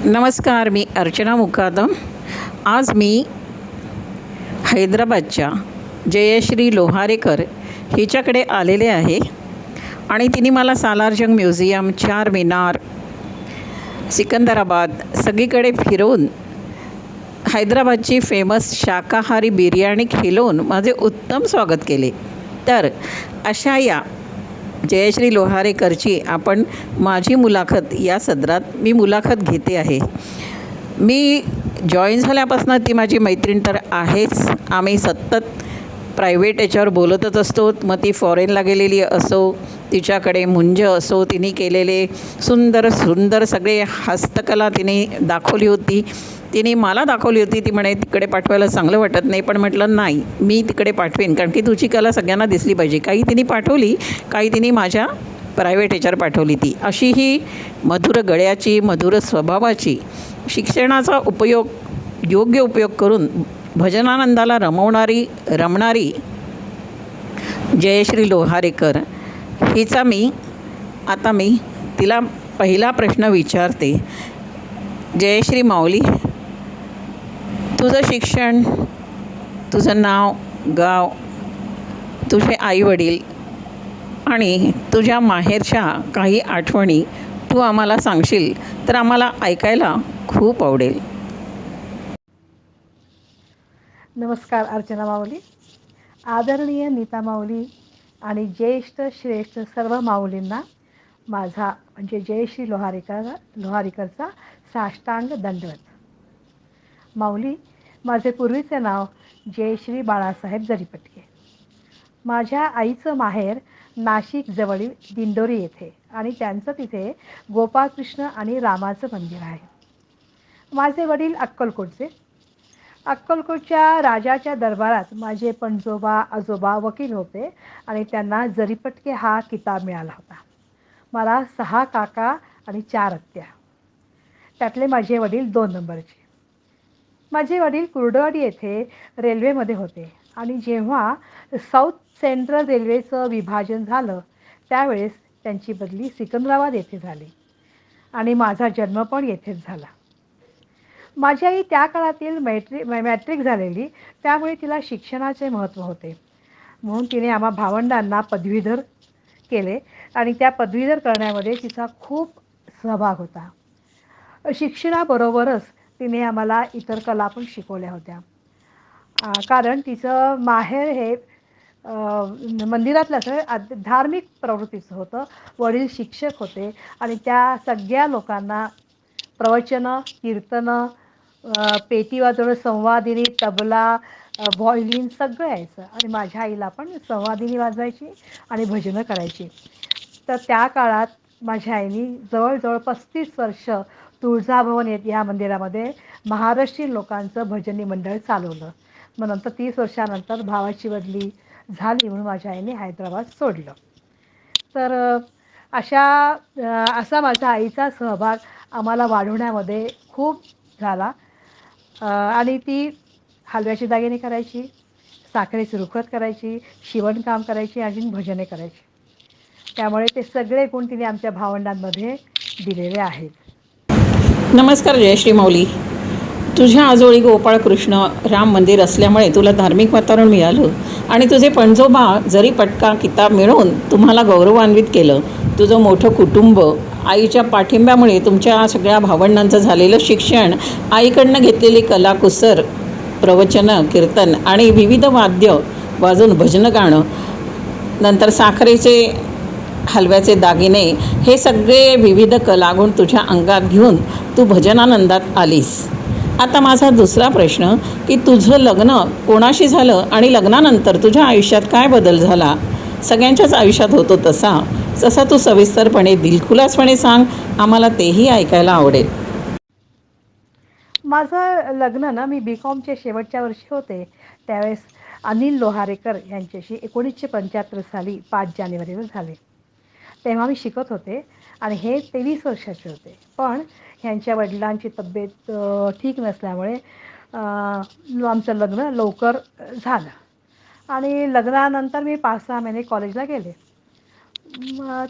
नमस्कार, मी अर्चना मुकादम. आज मी हैदराबादच्या जयश्री लोहारेकर हिच्याकडे आलेले आहे आणि तिने मला सालारजंग म्युझियम, चार मिनार, सिकंदराबाद सगळीकडे फिरवून हैदराबादची फेमस शाकाहारी बिर्याणी खिलवून माझे उत्तम स्वागत केले. तर अशा या जयश्री लोहारेकरची आपण माझी मुलाखत या सदरात मी मुलाखत घेते आहे. मी जॉईन झाल्यापासून ती माझी मैत्रीण तर आहेच. आम्ही सतत प्रायव्हेट याच्यावर बोलतच असतो. मग ती फॉरेनला गेलेली असो, तिच्याकडे मुंज असो, तिने केलेले सुंदर सुंदर सगळे हस्तकला तिने दाखवली होती. तिने मला दाखवली होती. ती म्हणे तिकडे पाठवायला चांगलं वाटत नाही, पण म्हटलं नाही, मी तिकडे पाठवेन, कारण की तुझी कला सगळ्यांना दिसली पाहिजे. काही तिने पाठवली, काही तिने माझ्या प्रायव्हेट याच्यावर पाठवली. ती अशी ही मधुर गळ्याची, मधुर स्वभावाची, शिक्षणाचा योग्य उपयोग करून भजनानंदाला रमणारी जयश्री लोहारेकर हिचा आता मी तिला पहिला प्रश्न विचारते. जयश्री माऊली, तुझं शिक्षण, तुझं नाव, गाव, तुझे आईवडील आणि तुझ्या माहेरच्या काही आठवणी तू आम्हाला सांगशील तर आम्हाला ऐकायला खूप आवडेल. नमस्कार अर्चना माऊली, आदरणीय नीता माऊली आणि ज्येष्ठ श्रेष्ठ सर्व माऊलींना माझा म्हणजे जयश्री लोहारेकरचा साष्टांग दंडवत. माऊली, माझे पूर्वीचे नाव जयश्री बाळासाहेब जरीपटके. माझ्या आईचं माहेर नाशिक जवळील दिंडोरी येथे आणि त्यांचं तिथे गोपाळकृष्ण आणि रामाचं मंदिर आहे. माझे वडील अक्कलकोटचे. अक्कलकोटच्या राजाच्या दरबारात माझे पणजोबा आजोबा वकील होते आणि त्यांना जरीपटके हा किताब मिळाला होता. मला 6 काका आणि 4 आत्या. त्यातले माझे वडील 2 नंबरचे. माझे वडील कुर्डवाडी येथे रेल्वेमध्ये होते आणि जेव्हा साऊथ सेंट्रल रेल्वेचं विभाजन झालं त्यावेळेस त्यांची बदली सिकंदराबाद येथे झाली आणि माझा जन्म पण येथेच झाला. माझी आई त्या काळातील मॅट्रिक झालेली, त्यामुळे तिला शिक्षणाचे महत्त्व होते. म्हणून तिने आम्हा भावंडांना पदवीधर केले आणि त्या पदवीधर करण्यामध्ये तिचा खूप सहभाग होता. शिक्षणाबरोबरच तिने आम्हाला इतर कला पण शिकवल्या होत्या. कारण तिचं माहेर हे मंदिरातलं असं धार्मिक प्रवृत्तीचं होतं. वडील शिक्षक होते आणि त्या सगळ्या लोकांना प्रवचनं, कीर्तनं, पेटी वाजवणं, संवादिनी, तबला, व्हायोलिन सगळं यायचं आणि माझ्या आईला पण संवादिनी वाजवायची आणि भजनं करायची. तर त्या काळात माझ्या आईने जवळजवळ 35 वर्ष तुळजाभवन या मंदिरामध्ये महाराष्ट्रीयन लोकांचं भजनी मंडळ चालवलं. मग नंतर 30 वर्षानंतर भावाची बदली झाली म्हणून माझ्या आईने हैदराबाद सोडलं. तर असा माझ्या आईचा सहभाग आम्हाला वाढवण्यामध्ये खूप झाला. आणि ती हलव्याचे दागिने करायची, साखरेचं रुखवत करायची, शिवणकाम करायची आणि भजने करायची. त्यामुळे ते सगळे गुण तिने आमच्या भावंडांमध्ये दिलेले आहेत. नमस्कार जयश्री माऊली, तुझ्या आजोळी गोपाळकृष्ण राम मंदिर असल्यामुळे तुला धार्मिक वातावरण मिळालं आणि तुझे पणजोबा जरीपटका किताब मिळवून तुम्हाला गौरवान्वित केलं. तुझं मोठं कुटुंब, आईच्या पाठिंब्यामुळे तुमच्या सगळ्या भावंडांचं झालेलं शिक्षण, आईकडनं घेतलेली कलाकुसर, प्रवचनं, कीर्तन आणि विविध वाद्य वाजून भजनं गाणं, नंतर साखरेचे हलव्याचे दागिने, हे सगळे विविध कलागुण तुझ्या अंगात घेऊन तू भजनानंदात आलीस. आता माझा दुसरा प्रश्न की तुझं लग्न कोणाशी झालं आणि लग्नानंतर तुझ्या आयुष्यात काय बदल झाला? सगळ्यांच्याच आयुष्यात होतो तसा तू सविस्तरपणे दिलखुलासपणे सांग, आम्हाला तेही ऐकायला आवडेल. माझं लग्न ना, मी BComचे शेवटच्या वर्षी होते त्यावेळेस अनिल लोहारेकर यांच्याशी 1975 साली 5 जानेवारीला झाले. तेव्हा मी शिकत होते आणि हे 23 वर्षाचे होते. पण ह्यांच्या वडिलांची तब्येत ठीक नसल्यामुळे आमचं लग्न लवकर झालं आणि लग्नानंतर मी 5-6 महिने कॉलेजला गेले.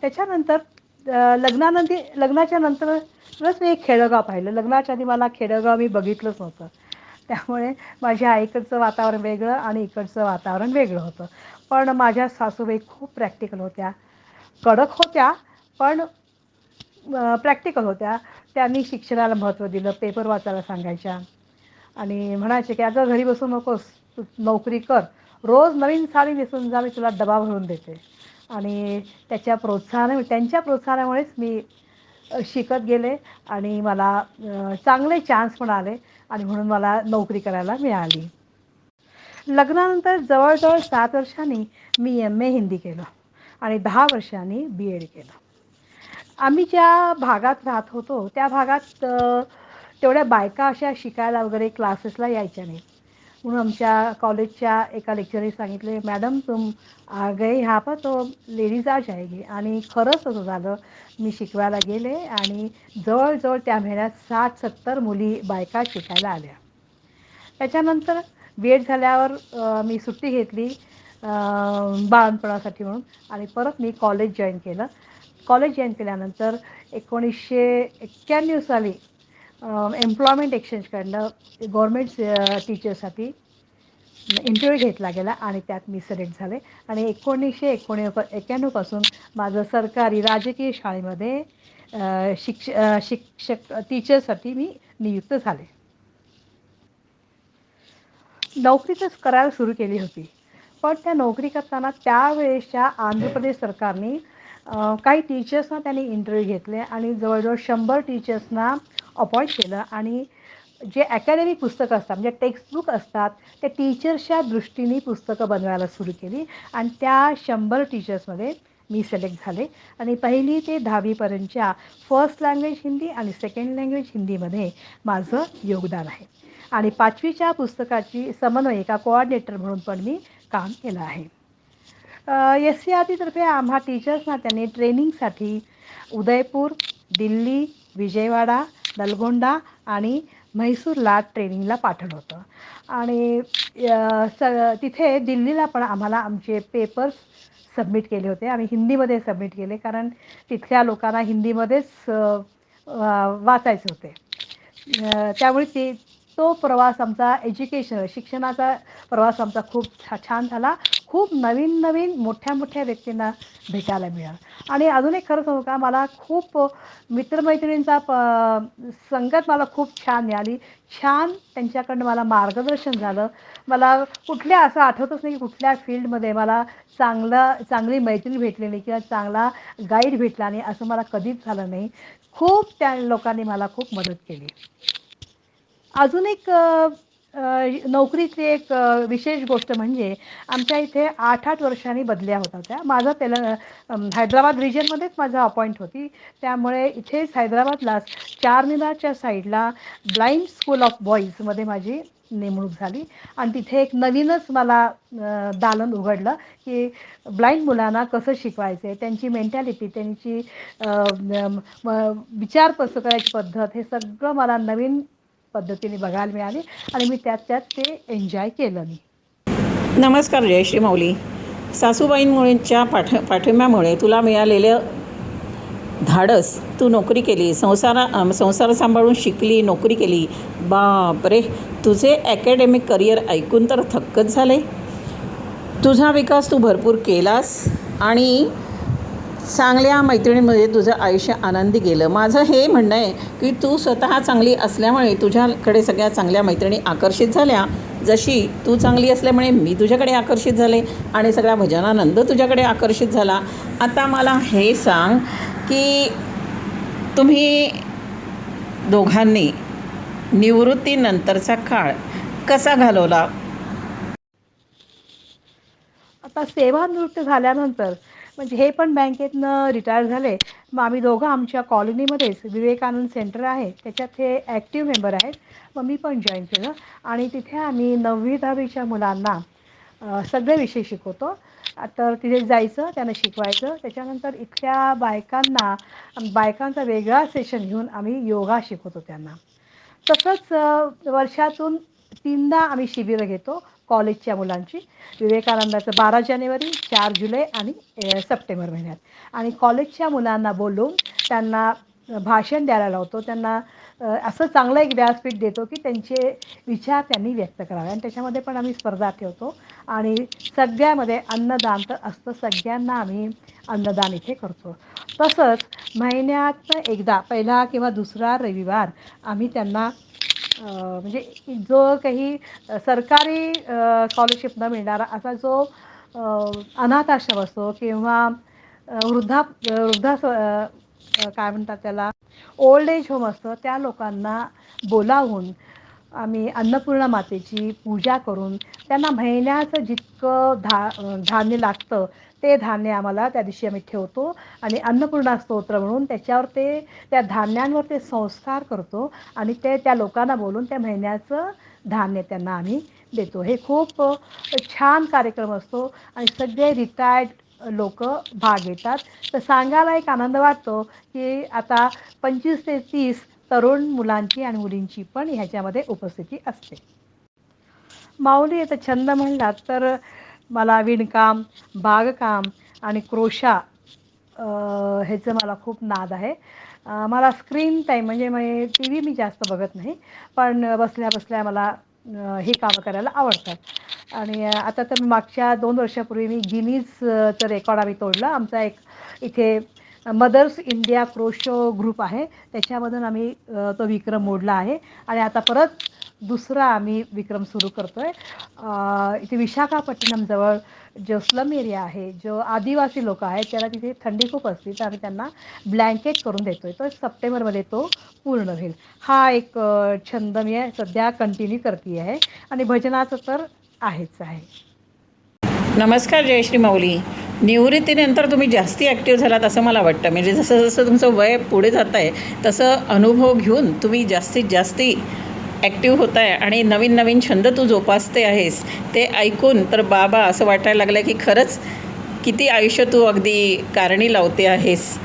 त्याच्यानंतर लग्नाच्या नंतरच मी एक खेडेगाव पाहिलं. लग्नाच्या आधी मला खेडेगाव मी बघितलंच नव्हतं. त्यामुळे माझ्या आईकडचं वातावरण वेगळं आणि इकडचं वातावरण वेगळं होतं. पण माझ्या सासूबाई खूप प्रॅक्टिकल होत्या. कडक होत्या, पण प्रॅक्टिकल होत्या. त्यांनी शिक्षणाला महत्त्व दिलं. पेपर वाचायला सांगायच्या आणि म्हणायचे की "अगं घरी बसू नकोस, तू नोकरी कर. रोज नवीन साडी नेसून जा, मी तुला डबा भरून देते." आणि त्यांच्या प्रोत्साहनामुळेच मी शिकत गेले आणि मला चांगले चान्स पण आले आणि म्हणून मला नोकरी करायला मिळाली. लग्नानंतर जवळ-जवळ 7 वर्षांनी मी एम-ए हिंदी केलं आणि 10 वर्षांनी बी-एड केलं. आम्ही ज्या भागात राहत होतो, त्या भागात तेवढ्या बायका अशा शिकायला वगैरे क्लासेसला यायच्या नाहीत. म्हणून आमच्या कॉलेजच्या एका लेक्चरनी सांगितले, "मॅडम तुम आ गए यहाँ पर तो लेडीज आ जाएगी." आणि खरंच तसं झालं. मी शिकवायला गेले आणि जवळ त्या महिन्यात 60-70 मुली बायका शिकायला आल्या. त्याच्यानंतर बी-एड झाल्यावर मी सुट्टी घेतली बाळंतपणासाठी म्हणून आणि परत मी कॉलेज जॉइन केलं. कॉलेज जॉइन केल्यानंतर 1991 साली एम्प्लॉयमेंट एक्सचेंजकडनं गव्हर्नमेंट टीचरसाठी इंटरव्ह्यू घेतला गेला आणि त्यात मी सिलेक्ट झाले आणि 1991 पासून माझं सरकारी राजकीय शाळेमध्ये शिक्षक टीचरसाठी मी नियुक्त झाले. नोकरी तर करायला सुरू केली होती. पण त्या नोकरी करताना त्यावेळेसच्या आंध्र प्रदेश सरकारने काही टीचर्सना त्यांनी इंटरव्ह्यू घेतले आणि जवळ-जवळ 100 टीचर्सना अपॉइंट केलं आणि जे अकॅडमिक पुस्तकं असतात म्हणजे टेक्स्टबुक असतात, त्या टीचर्सच्या दृष्टीने पुस्तकं बनवायला सुरू केली आणि त्या 100 टीचर्समध्ये मी सिलेक्ट झाले आणि 1ली ते 10वी पर्यंतच्या फर्स्ट लँग्वेज हिंदी आणि सेकंड लँग्वेज हिंदीमध्ये माझं योगदान आहे. आणि 5वीच्या पुस्तकाची समन्वयिका कोऑर्डिनेटर म्हणून पण मी काम केलं आहे. एस-सी-आर-टीतर्फे आम्हा टीचर्सना त्यांनी ट्रेनिंगसाठी उदयपूर, दिल्ली, विजयवाडा, नलगोंडा आणि म्हैसूरला ट्रेनिंगला पाठवलं होतं. आणि तिथे दिल्लीला पण आम्हाला आमचे पेपर्स सबमिट केले होते. आम्ही हिंदीमध्ये सबमिट केले कारण तिथल्या लोकांना हिंदीमध्येच वाचायचे होते. त्यामुळे तो प्रवास आमचा शिक्षणाचा प्रवास आमचा खूप छान झाला. खूप नवीन मोठ्या व्यक्तींना भेटायला मिळालं आणि अजून एक खरं सांगू का, मला खूप मित्रमैत्रिणींचा संगत मला खूप छान मिळाली. छान त्यांच्याकडनं मला मार्गदर्शन झालं. मला असं आठवतच नाही की कुठल्या फील्डमध्ये मला चांगली मैत्रीण भेटली नाही किंवा चांगला गाईड भेटला नाही, असं मला कधीच झालं नाही. खूप त्या लोकांनी मला खूप मदत केली. अजून एक नोकरीची एक विशेष गोष्ट म्हणजे आमच्या इथे 8-8 वर्षांनी बदल्या होत होत्या. हैदराबाद रिजनमध्येच माझं अपॉइंट होती. त्यामुळे इथेच हैदराबादलाच चारमिनारच्या साईडला ब्लाइंड स्कूल ऑफ बॉईजमध्ये माझी नेमणूक झाली आणि तिथे एक नवीनच मला दालन उघडलं की ब्लाइंड मुलांना कसं शिकवायचं आहे, त्यांची मेंटॅलिटी, त्यांची विचार कसं करायची पद्धत, हे सगळं मला नवीन पद्धतीने बघायला मिळाली आणि मी त्यात ते एन्जॉय केलं मी. नमस्कार जयश्री माऊली. सासूबाईंमुळेच्या पाठिंब्यामुळे तुला मिळालेलं धाडस, तू नोकरी केली, संसार सांभाळून शिकली, नोकरी केली. बापरे, तुझे ॲकॅडमिक करिअर ऐकून तर थक्कच झाले. तुझा विकास तू भरपूर केलास आणि चांगल्या मैत्रिणींमध्ये तुझं आयुष्य आनंदी गेलं. माझं हे म्हणणं आहे की तू स्वतः चांगली असल्यामुळे तुझ्याकडे सगळ्या चांगल्या मैत्रिणी आकर्षित झाल्या. जशी तू चांगली असल्यामुळे मी तुझ्याकडे आकर्षित झाले आणि सगळा भजनानंद तुझ्याकडे आकर्षित झाला. आता मला हे सांग की तुम्ही दोघांनी निवृत्तीनंतरचा काळ कसा घालवला? आता सेवानिवृत्त झाल्यानंतर म्हणजे हे पण बँकेतनं रिटायर झाले. मग आम्ही दोघं आमच्या कॉलनीमध्येच विवेकानंद सेंटर आहे, त्याच्यात हे ॲक्टिव्ह मेंबर आहेत. मग मी पण जॉईन केलं आणि तिथे आम्ही 9वी-10वीच्या मुलांना सगळे विषय शिकवतो. तर तिथे जायचं, त्यांना शिकवायचं. त्याच्यानंतर इथल्या बायकांचा वेगळा सेशन घेऊन आम्ही योगा शिकवतो त्यांना. तसंच वर्षातून 3दा आम्ही शिबिरं घेतो. कॉलेजच्या मुलांची. विवेकानंदाचं 12 जानेवारी, 4 जुलै आणि सप्टेंबर महिन्यात. आणि कॉलेजच्या मुलांना बोलवून त्यांना भाषण द्यायला लावतो. त्यांना असं चांगलं एक व्यासपीठ देतो की त्यांचे विचार त्यांनी व्यक्त करावे. आणि त्याच्यामध्ये पण आम्ही स्पर्धा ठेवतो. आणि सगळ्यामध्ये अन्नदान तर असतं, सगळ्यांना आम्ही अन्नदान इथे करतो. तसंच महिन्यातनं एकदा पहिला किंवा दुसरा रविवार आम्ही त्यांना म्हणजे जो काही सरकारी स्कॉलरशिप न मिळणारा असा जो अनाथ आश्रम असतो किंवा काय म्हणतात त्याला, ओल्ड एज होम असतं, त्या लोकांना बोलावून आम्ही अन्नपूर्णा मातेची पूजा करून त्यांना महिन्याचं जितकं धान्य लागतं ते धान्य आम्हाला त्या दिवशी आम्ही ठेवतो. आणि अन्नपूर्णा स्तोत्र म्हणून त्याच्यावर त्या धान्यांवर ते संस्कार करतो आणि ते त्या लोकांना बोलून त्या महिन्याचं धान्य त्यांना आम्ही देतो. हे खूप छान कार्यक्रम असतो आणि सगळे रिटायर्ड लोक भाग घेतात. तर सांगायला एक आनंद वाटतो की आता 25 ते 30 तरुण मुलांची आणि मुलींची पण ह्याच्यामध्ये उपस्थिती असते. माऊली आता छंद म्हणलात तर मला विणकाम, बागकाम आणि क्रोशा ह्याचं मला खूप नाद आहे. मला स्क्रीन टाईम म्हणजे टी व्ही मी जास्त बघत नाही, पण बसल्या बसल्या मला ही कामं करायला आवडतात. आणि आता तर मागच्या 2 वर्षापूर्वी मी गिनीजचं रेकॉर्ड आम्ही तोडलं. आमचा एक इथे मदर्स इंडिया क्रोशो ग्रुप आहे, त्याच्यामधून आम्ही तो विक्रम मोडला आहे. आणि आता परत दुसरा आम्ही विक्रम सुरू करतो आहे. इथे विशाखापट्टणमजवळ जो स्लम एरिया आहे, जो आदिवासी लोक आहेत, त्याला तिथे थंडी खूप असते, तर आम्ही त्यांना ब्लँकेट करून देतो आहे. तो सप्टेंबरमध्ये तो पूर्ण होईल. हा एक छंद मी सध्या कंटिन्यू करते आहे. आणि भजनाचं तर आहेच आहे. नमस्कार जयश्री माऊली. निवृत्तीनंतर तुम्ही जास्ती ॲक्टिव्ह झालात असं मला वाटतं. म्हणजे जसं जसं तुमचं वय पुढे जात आहे तसं अनुभव घेऊन तुम्ही जास्तीत जास्ती ॲक्टिव्ह होत आहे आणि नवीन नवीन छंद तू जोपासते आहेस. ते ऐकून तर बाबा असं वाटायला लागलं की खरंच किती आयुष्य तू अगदी कारणी लावते आहेस.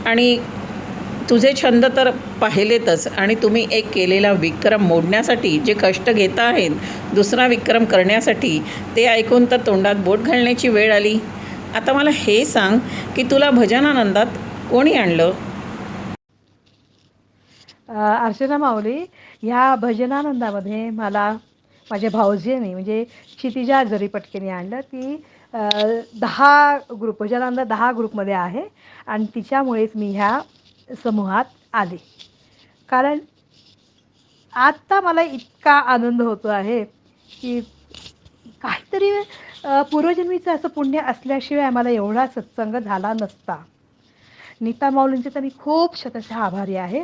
आणि तुझे छंद तर पाहिलेतच आणि तुम्ही एक केलेला विक्रम मोडण्यासाठी जे कष्ट घेता आहेत दुसरा विक्रम करण्यासाठी, ते ऐकून तर तोंडात बोट घालण्याची वेळ आली. आता मला हे सांग की तुला भजनानंदात कोणी आणलं? अर्चना माऊली, ह्या भजनानंदामध्ये मला माझ्या भाऊजींनी म्हणजे क्षितिजा जरीपटकेने आणलं. ती 10 ग्रुप भजनानंद 10 ग्रुपमध्ये आहे आणि तिच्यामुळेच मी ह्या समूहात आले. कारण आत्ता मला इतका आनंद होतो आहे की काहीतरी पूर्वजन्मीचं असं पुण्य असल्याशिवाय आम्हाला एवढा सत्संग झाला नसता. नीता माऊलींचे तर मी खूप शतशः आभारी आहे.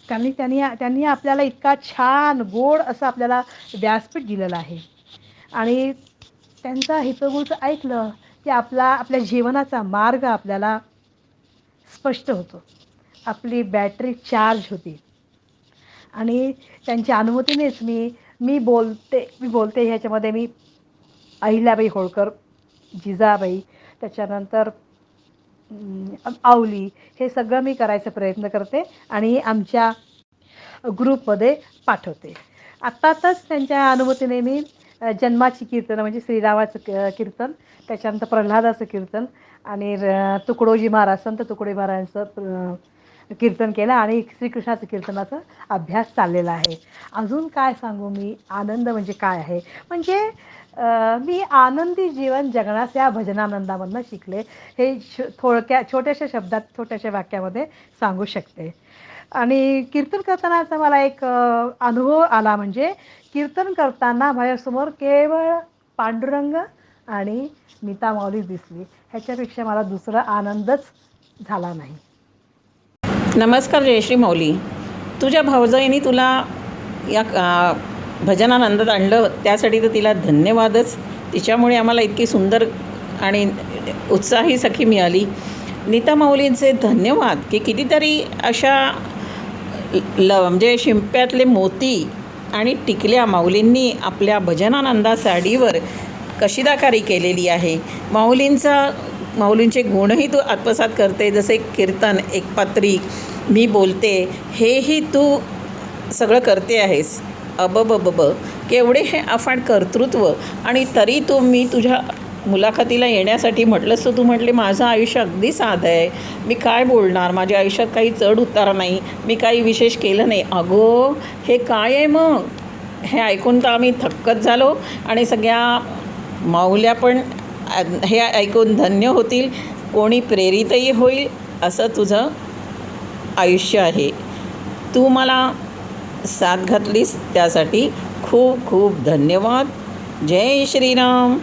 त्यांनी आपल्याला इतका छान गोड असं आपल्याला व्यासपीठ दिलेलं आहे. आणि त्यांचा हितगुज ऐकलं की आपल्या जीवनाचा मार्ग आपल्याला स्पष्ट होतो. आपली बॅटरी चार्ज होती. आणि त्यांच्या अनुमतीनेच मी बोलते ह्याच्यामध्ये मी अहिल्याबाई होळकर, जिजाबाई, त्याच्यानंतर आवली, हे सगळं मी करायचा प्रयत्न करते आणि आमच्या ग्रुपमध्ये पाठवते. आत्ताच त्यांच्या अनुमतीने मी जन्माची कीर्तनं म्हणजे श्रीरामाचं कीर्तन, त्याच्यानंतर प्रल्हादाचं कीर्तन आणि तुकडोजी महाराज, संत तुकडोजी महाराजांचं कीर्तन केलं आणि श्रीकृष्णाचं कीर्तनाचा अभ्यास चाललेला आहे. अजून काय सांगू मी, आनंद म्हणजे काय आहे, म्हणजे मी आनंदी जीवन जगण्यास या भजनानंदामधनं शिकले. हे छोट्याशा शब्दात, छोट्याशा वाक्यामध्ये सांगू शकते. आणि कीर्तन करतानाचा मला एक अनुभव आला. म्हणजे कीर्तन करताना माझ्यासमोर केवळ पांडुरंग आणि नीता माऊली दिसली. ह्याच्यापेक्षा मला दुसरा आनंदच झाला नाही. नमस्कार जयश्री माऊली. तुझ्या भावजाईने तुला या भजनानंदात आणलं त्यासाठी तर तिला धन्यवादच. तिच्यामुळे आम्हाला इतकी सुंदर आणि उत्साही सखी मिळाली. नीता माऊलींचे धन्यवाद की कितीतरी अशा म्हणजे शिंप्यातले मोती आणि टिकल्या माऊलींनी आपल्या भजनानंदा साडीवर कशिदाकारी केलेली आहे. माऊलींचे गुणही तू आत्मसात करते, जसे कीर्तन, एकपात्री, मी बोलते, हेही तू सगळं करते आहेस. अबबबब. केवढे हे अफाट कर्तृत्व. आणि तरी मी तुझ्या मुलाखतीला येण्यासाठी म्हटलंस तर तू म्हटले माझं आयुष्य अगदी साधं आहे, मी काय बोलणार, माझ्या आयुष्यात काही चढ उतार नाही, मी काही विशेष केलं नाही. अगो, हे काय आहे मग? हे ऐकून तर आम्ही थक्कच झालो आणि सगळ्या माऊल्या पण हे ऐकून धन्य होतील, कोणी प्रेरितही होईल असं तुझं आयुष्य आहे. तू मला साथ घातलीस त्यासाठी खूप खूप धन्यवाद. जय श्रीराम.